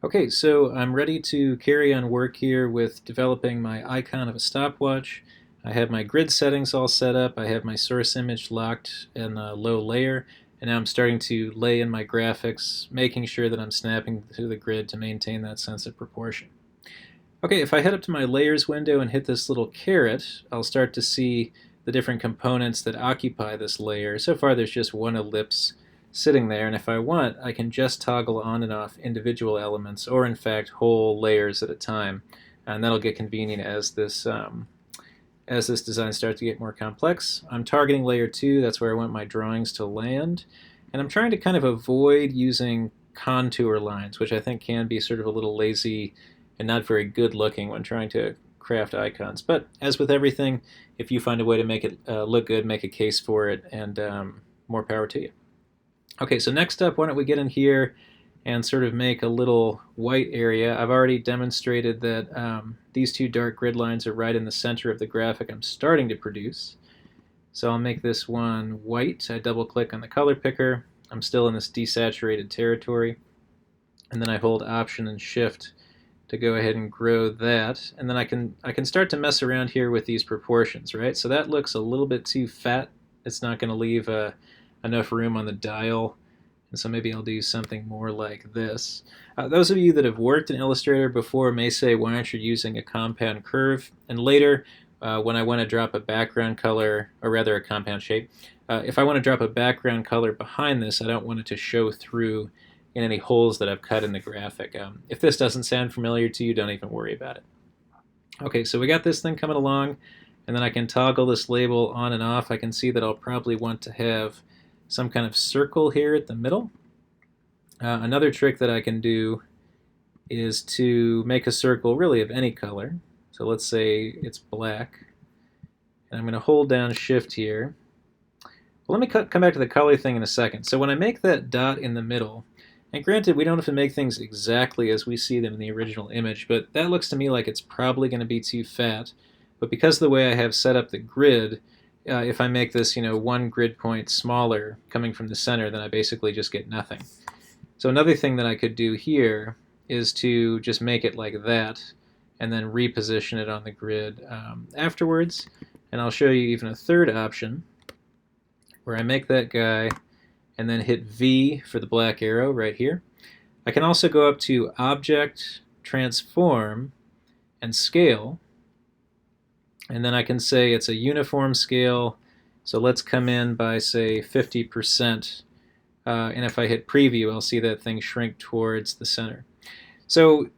Okay, so I'm ready to carry on work here with developing my icon of a stopwatch. I have my grid settings all set up. I have my source image locked in a low layer, and now I'm starting to lay in my graphics, making sure that I'm snapping to the grid to maintain that sense of proportion. Okay, if I head up to my layers window and hit this little caret, I'll start to see the different components that occupy this layer. So far there's just one ellipse sitting there, and if I want, I can just toggle on and off individual elements, or in fact whole layers at a time, and that'll get convenient as this design starts to get more complex. I'm targeting layer 2, that's where I want my drawings to land, and I'm trying to kind of avoid using contour lines, which I think can be sort of a little lazy and not very good looking when trying to craft icons. But as with everything, if you find a way to make it look good, make a case for it, and more power to you. Okay, so next up, why don't we get in here and sort of make a little white area. I've already demonstrated that these two dark grid lines are right in the center of the graphic I'm starting to produce. So I'll make this one white. I double click on the color picker. I'm still in this desaturated territory. And then I hold Option and Shift to go ahead and grow that. And then I can start to mess around here with these proportions, right? So that looks a little bit too fat. It's not going to leave enough room on the dial. And so maybe I'll do something more like this. Those of you that have worked in Illustrator before may say, why aren't you using a compound curve? And later, when I want to drop a background color, or rather a compound shape, if I want to drop a background color behind this, I don't want it to show through in any holes that I've cut in the graphic. If this doesn't sound familiar to you, don't even worry about it. Okay, so we got this thing coming along, and then I can toggle this label on and off. I can see that I'll probably want to have some kind of circle here at the middle. Another trick that I can do is to make a circle really of any color. So let's say it's black. And I'm going to hold down Shift here. Well, let me come back to the color thing in a second. So when I make that dot in the middle, and granted, we don't have to make things exactly as we see them in the original image, but that looks to me like it's probably going to be too fat. But because of the way I have set up the grid, if I make this, one grid point smaller coming from the center, then I basically just get nothing. So another thing that I could do here is to just make it like that and then reposition it on the grid afterwards. And I'll show you even a third option where I make that guy and then hit V for the black arrow right here. I can also go up to Object, Transform, and Scale. And then I can say it's a uniform scale. So let's come in by, say, 50%. And if I hit Preview, I'll see that thing shrink towards the center. So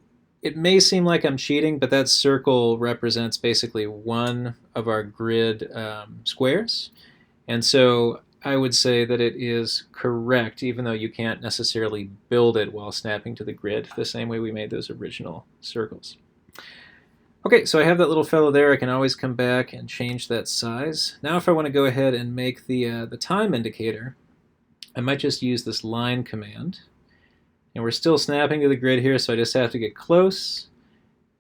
it may seem like I'm cheating, but that circle represents basically one of our grid squares. And so I would say that it is correct, even though you can't necessarily build it while snapping to the grid the same way we made those original circles. Okay, so I have that little fellow there. I can always come back and change that size. Now if I want to go ahead and make the time indicator, I might just use this line command. And we're still snapping to the grid here, so I just have to get close.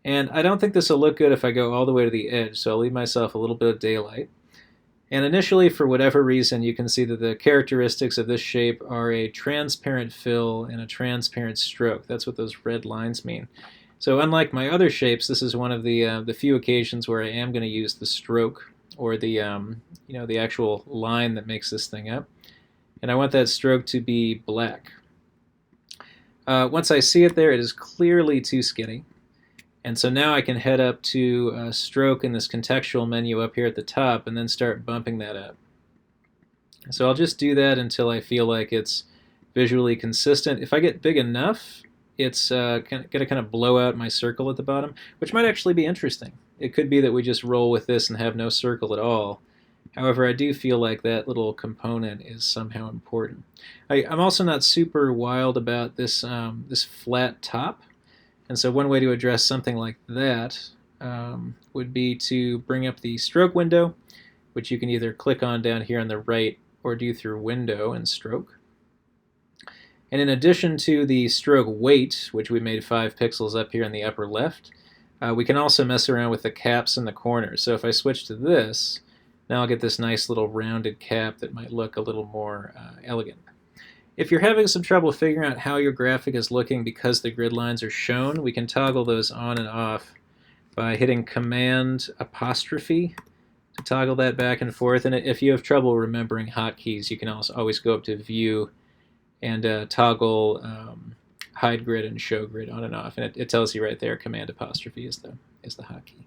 And I don't think this will look good if I go all the way to the edge, so I'll leave myself a little bit of daylight. And initially, for whatever reason, you can see that the characteristics of this shape are a transparent fill and a transparent stroke. That's what those red lines mean. So unlike my other shapes, this is one of the few occasions where I am going to use the stroke, or the the actual line that makes this thing up. And I want that stroke to be black. Once I see it there, it is clearly too skinny. And so now I can head up to Stroke in this contextual menu up here at the top and then start bumping that up. So I'll just do that until I feel like it's visually consistent. If I get big enough, it's going to kind of blow out my circle at the bottom, which might actually be interesting. It could be that we just roll with this and have no circle at all. However, I do feel like that little component is somehow important. I'm also not super wild about this, this flat top. And so one way to address something like that would be to bring up the stroke window, which you can either click on down here on the right or do through Window and Stroke. And in addition to the stroke weight, which we made 5 pixels up here in the upper left, we can also mess around with the caps in the corners. So if I switch to this, now I'll get this nice little rounded cap that might look a little more elegant. If you're having some trouble figuring out how your graphic is looking because the grid lines are shown, we can toggle those on and off by hitting Command apostrophe to toggle that back and forth. And if you have trouble remembering hotkeys, you can also always go up to View and toggle hide grid and show grid on and off, and it tells you right there Command apostrophe is the hotkey.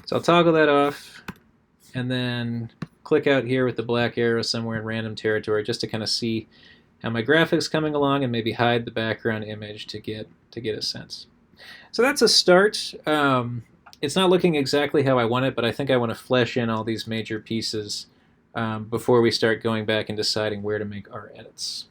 So I'll toggle that off, and then click out here with the black arrow somewhere in random territory just to kind of see how my graphic's coming along, and maybe hide the background image to get a sense. So that's a start. It's not looking exactly how I want it, but I think I want to flesh in all these major pieces before we start going back and deciding where to make our edits.